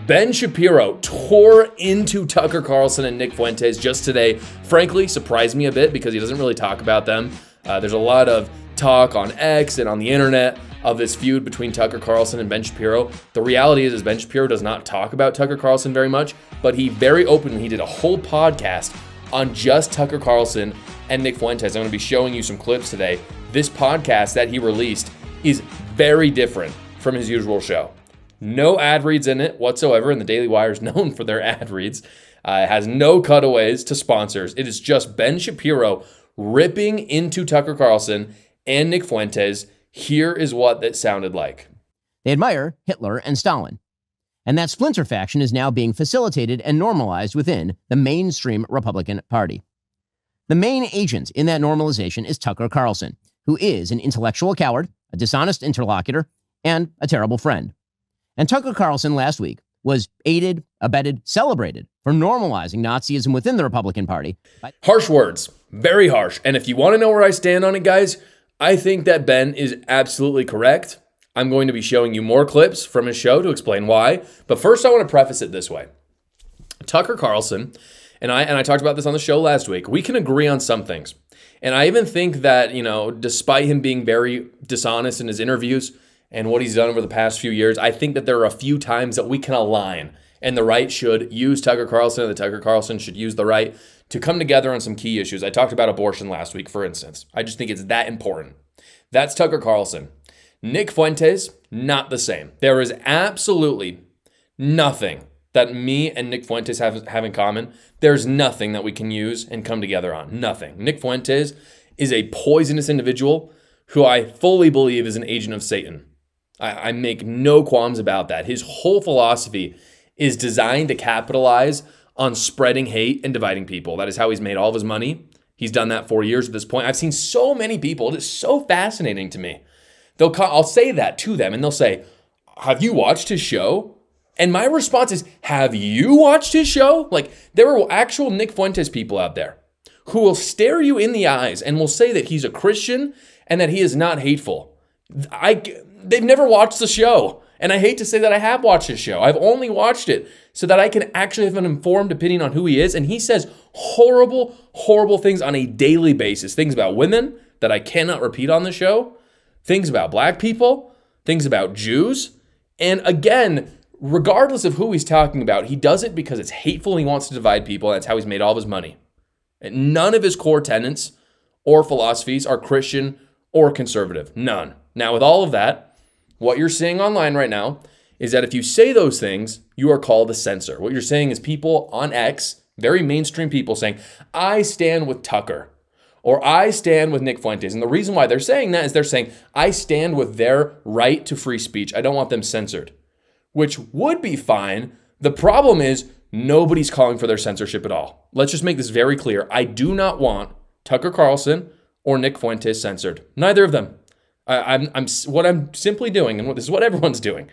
Ben Shapiro tore into Tucker Carlson and Nick Fuentes just today. Frankly, surprised me a bit because he doesn't really talk about them. There's a lot of talk on X and on the internet of this feud between Tucker Carlson and Ben Shapiro. The reality is Ben Shapiro does not talk about Tucker Carlson very much, but he very openly, he did a whole podcast on just Tucker Carlson and Nick Fuentes. I'm going to be showing you some clips today. This podcast that he released is very different from his usual show. No ad reads in it whatsoever, and the Daily Wire is known for their ad reads. It has no cutaways to sponsors. It is just Ben Shapiro ripping into Tucker Carlson and Nick Fuentes. Here is what that sounded like. They admire Hitler and Stalin. And that splinter faction is now being facilitated and normalized within the mainstream Republican Party. The main agent in that normalization is Tucker Carlson, who is an intellectual coward, a dishonest interlocutor, and a terrible friend. And Tucker Carlson last week was aided, abetted, celebrated for normalizing Nazism within the Republican Party. Harsh words, very harsh. And if you want to know where I stand on it, guys, I think that Ben is absolutely correct. I'm going to be showing you more clips from his show to explain why. But first, I want to preface it this way. Tucker Carlson, and I talked about this on the show last week, we can agree on some things. And I even think that, despite him being very dishonest in his interviews and what he's done over the past few years, I think that there are a few times that we can align, and the right should use Tucker Carlson, and the Tucker Carlson should use the right to come together on some key issues. I talked about abortion last week, for instance. I just think it's that important. That's Tucker Carlson. Nick Fuentes, not the same. There is absolutely nothing that me and Nick Fuentes have in common. There's nothing that we can use and come together on. Nothing. Nick Fuentes is a poisonous individual who I fully believe is an agent of Satan. I make no qualms about that. His whole philosophy is designed to capitalize on spreading hate and dividing people. That is how he's made all of his money. He's done that for years at this point. I've seen so many people. It is so fascinating to me. I'll say that to them, and they'll say, "Have you watched his show?" And my response is, "Have you watched his show?" Like, there are actual Nick Fuentes people out there who will stare you in the eyes and will say that he's a Christian and that he is not hateful. They've never watched the show. And I hate to say that I have watched his show. I've only watched it so that I can actually have an informed opinion on who he is. And he says horrible, horrible things on a daily basis. Things about women that I cannot repeat on the show. Things about black people. Things about Jews. And again, regardless of who he's talking about, he does it because it's hateful and he wants to divide people. And that's how he's made all of his money. And none of his core tenets or philosophies are Christian or conservative. None. Now, with all of that, what you're seeing online right now is that if you say those things, you are called a censor. What you're saying is people on X, very mainstream people saying, "I stand with Tucker," or "I stand with Nick Fuentes." And the reason why they're saying that is they're saying, "I stand with their right to free speech. I don't want them censored," which would be fine. The problem is nobody's calling for their censorship at all. Let's just make this very clear. I do not want Tucker Carlson or Nick Fuentes censored. Neither of them. What I'm simply doing, and this is what everyone's doing,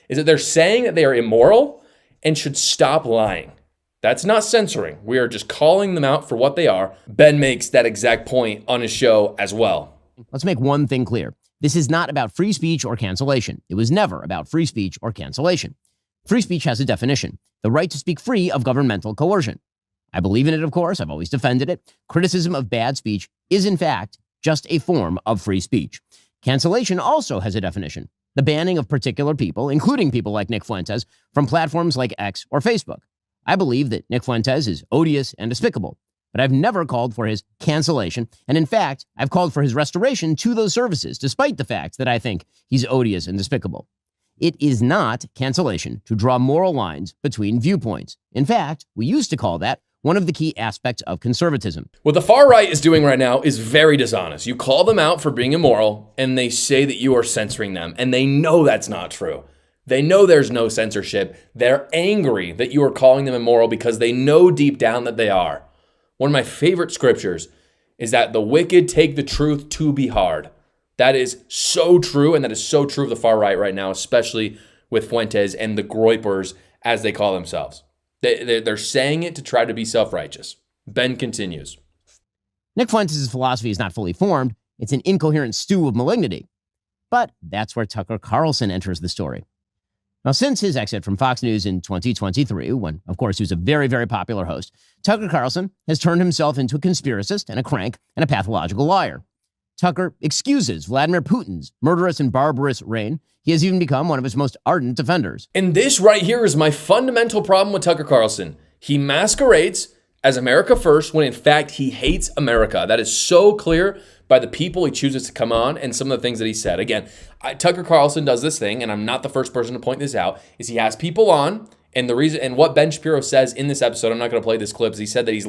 is that they're saying that they are immoral and should stop lying. That's not censoring. We are just calling them out for what they are. Ben makes that exact point on his show as well. Let's make one thing clear. This is not about free speech or cancellation. It was never about free speech or cancellation. Free speech has a definition: the right to speak free of governmental coercion. I believe in it, of course. I've always defended it. Criticism of bad speech is, in fact, just a form of free speech. Cancellation also has a definition: the banning of particular people, including people like Nick Fuentes, from platforms like X or Facebook. I believe that Nick Fuentes is odious and despicable, but I've never called for his cancellation. And in fact, I've called for his restoration to those services, despite the fact that I think he's odious and despicable. It is not cancellation to draw moral lines between viewpoints. In fact, we used to call that one of the key aspects of conservatism. What the far right is doing right now is very dishonest. You call them out for being immoral, and they say that you are censoring them, and they know that's not true. They know there's no censorship. They're angry that you are calling them immoral because they know deep down that they are. One of my favorite scriptures is that the wicked take the truth to be hard. That is so true, and that is so true of the far right now, especially with Fuentes and the groypers, as they call themselves. They're saying it to try to be self-righteous. Ben continues. Nick Fuentes' philosophy is not fully formed. It's an incoherent stew of malignity. But that's where Tucker Carlson enters the story. Now, since his exit from Fox News in 2023, when, of course, he was a very, very popular host, Tucker Carlson has turned himself into a conspiracist and a crank and a pathological liar. Tucker excuses Vladimir Putin's murderous and barbarous reign. He has even become one of his most ardent defenders. And this right here is my fundamental problem with Tucker Carlson. He masquerades as America first when in fact he hates America. That is so clear by the people he chooses to come on and some of the things that he said. Again, Tucker Carlson does this thing, and I'm not the first person to point this out, is he has people on, and the reason, and what Ben Shapiro says in this episode, I'm not going to play this clip, is he said that he's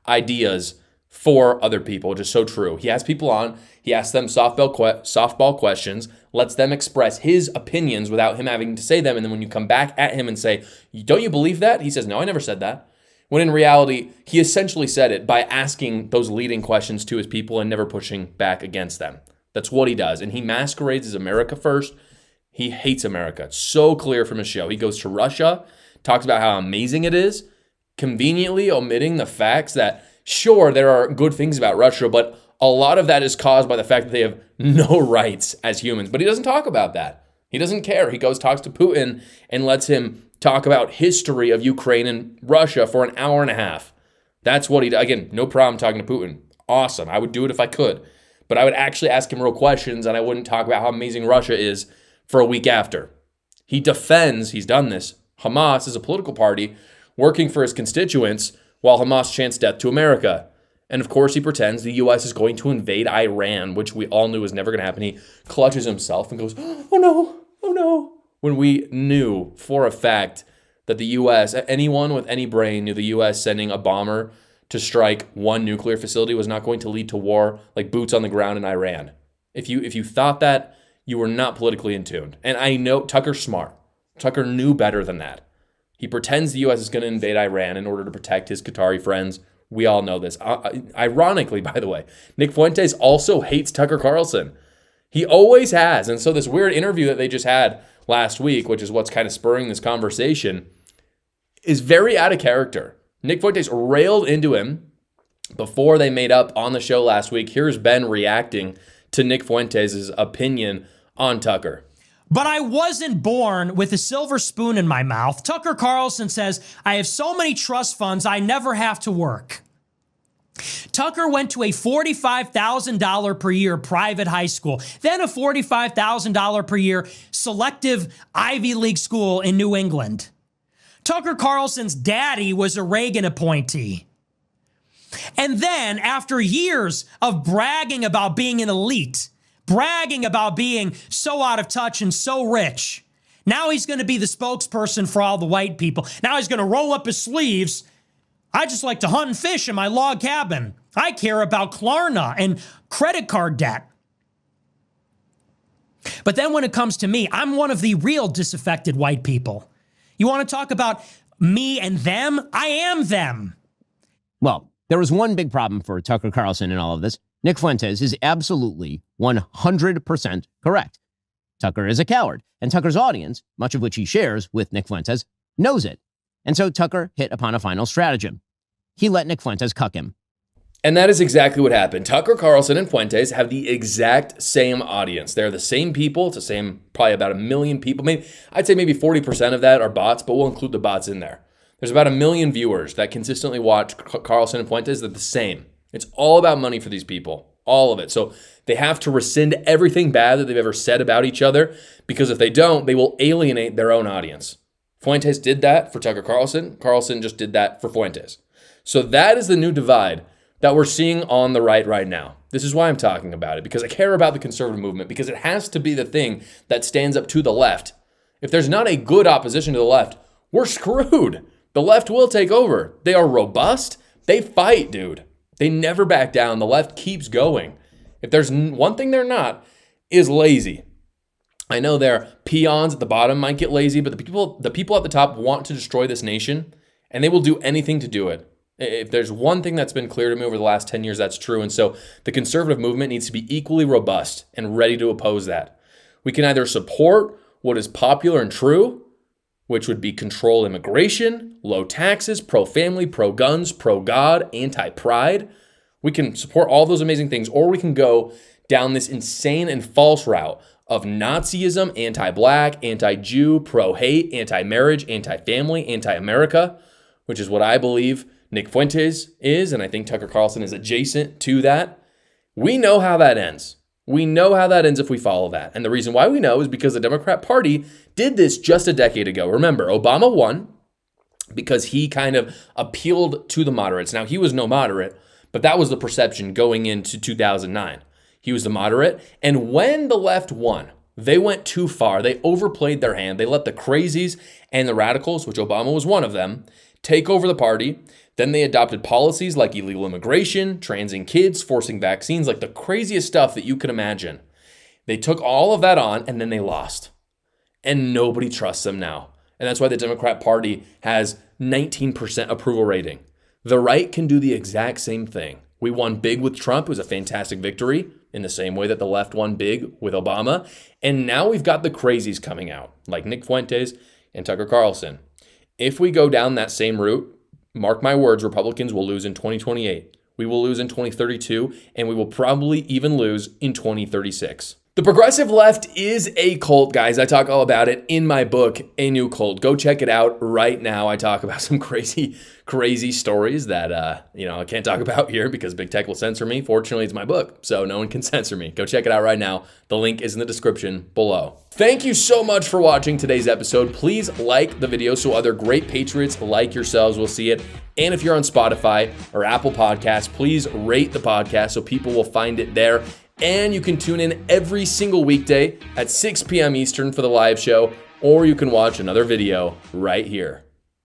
ideas for other people, which is so true. He has people on, he asks them softball questions, lets them express his opinions without him having to say them, and then when you come back at him and say, don't you believe that? He says, no, I never said that. When in reality, he essentially said it by asking those leading questions to his people and never pushing back against them. That's what he does. And he masquerades as America first. He hates America. It's so clear from his show. He goes to Russia, talks about how amazing it is, conveniently omitting the facts that, sure, there are good things about Russia, but a lot of that is caused by the fact that they have no rights as humans. But he doesn't talk about that. He doesn't care. He goes, talks to Putin, and lets him talk about history of Ukraine and Russia for an hour and a half. That's what he does. Again, no problem talking to Putin. Awesome. I would do it if I could. But I would actually ask him real questions, and I wouldn't talk about how amazing Russia is for a week after. He defends, he's done this, Hamas is a political party working for his constituents while Hamas chants death to America. And of course, he pretends the U.S. is going to invade Iran, which we all knew was never going to happen. He clutches himself and goes, oh no. When we knew for a fact that the U.S., anyone with any brain knew the U.S. sending a bomber to strike one nuclear facility was not going to lead to war, like boots on the ground in Iran. If you thought that, you were not politically in tune. And I know Tucker's smart. Tucker knew better than that. He pretends the U.S. is going to invade Iran in order to protect his Qatari friends. We all know this. Ironically, by the way, Nick Fuentes also hates Tucker Carlson. He always has. And so this weird interview that they just had last week, which is what's kind of spurring this conversation, is very out of character. Nick Fuentes railed into him before they made up on the show last week. Here's Ben reacting to Nick Fuentes' opinion on Tucker. But I wasn't born with a silver spoon in my mouth. Tucker Carlson says, I have so many trust funds, I never have to work. Tucker went to a $45,000 per year private high school, then a $45,000 per year selective Ivy League school in New England. Tucker Carlson's daddy was a Reagan appointee. And then, after years of bragging about being an elite, bragging about being so out of touch and so rich, now he's going to be the spokesperson for all the white people. Now he's going to roll up his sleeves. I just like to hunt and fish in my log cabin. I care about Klarna and credit card debt. But then when it comes to me, I'm one of the real disaffected white people. You want to talk about me and them? I am them. Well, there was one big problem for Tucker Carlson in all of this. Nick Fuentes is absolutely 100% correct. Tucker is a coward, and Tucker's audience, much of which he shares with Nick Fuentes, knows it. And so Tucker hit upon a final stratagem. He let Nick Fuentes cuck him. And that is exactly what happened. Tucker Carlson and Fuentes have the exact same audience. They're the same people. It's the same, probably about 1 million people. I'd say maybe 40% of that are bots, but we'll include the bots in there. There's about 1 million viewers that consistently watch Carlson and Fuentes. They're the same. It's all about money for these people. All of it. So they have to rescind everything bad that they've ever said about each other, because if they don't, they will alienate their own audience. Fuentes did that for Tucker Carlson. Carlson just did that for Fuentes. So that is the new divide that we're seeing on the right now. This is why I'm talking about it, because I care about the conservative movement, because it has to be the thing that stands up to the left. If there's not a good opposition to the left, we're screwed. The left will take over. They are robust. They fight, dude. They never back down. The left keeps going. If there's one thing they're not, is lazy. I know their peons at the bottom might get lazy, but the people at the top want to destroy this nation, and they will do anything to do it. If there's one thing that's been clear to me over the last 10 years, that's true. And so the conservative movement needs to be equally robust and ready to oppose that. We can either support what is popular and true, which would be controlled immigration, low taxes, pro-family, pro-guns, pro-God, anti-pride. We can support all those amazing things, or we can go down this insane and false route of Nazism, anti-black, anti-Jew, pro-hate, anti-marriage, anti-family, anti-America, which is what I believe Nick Fuentes is, and I think Tucker Carlson is adjacent to that. We know how that ends. We know how that ends if we follow that. And the reason why we know is because the Democrat Party did this just a decade ago. Remember, Obama won because he kind of appealed to the moderates. Now, he was no moderate, but that was the perception going into 2009. He was the moderate. And when the left won, they went too far. They overplayed their hand. They let the crazies and the radicals, which Obama was one of them, take over the party. Then they adopted policies like illegal immigration, transing kids, forcing vaccines, like the craziest stuff that you could imagine. They took all of that on and then they lost. And nobody trusts them now. And that's why the Democrat Party has 19% approval rating. The right can do the exact same thing. We won big with Trump. It was a fantastic victory in the same way that the left won big with Obama. And now we've got the crazies coming out, like Nick Fuentes and Tucker Carlson. If we go down that same route, mark my words, Republicans will lose in 2028. We will lose in 2032, and we will probably even lose in 2036. The progressive left is a cult, guys. I talk all about it in my book, A New Cult. Go check it out right now. I talk about some crazy stories that I can't talk about here because big tech will censor me. Fortunately, it's my book, so no one can censor me. Go check it out right now. The link is in the description below. Thank you so much for watching today's episode. Please like the video so other great patriots like yourselves will see it. And if you're on Spotify or Apple Podcasts, please rate the podcast so people will find it there. And you can tune in every single weekday at 6 p.m. Eastern for the live show, or you can watch another video right here.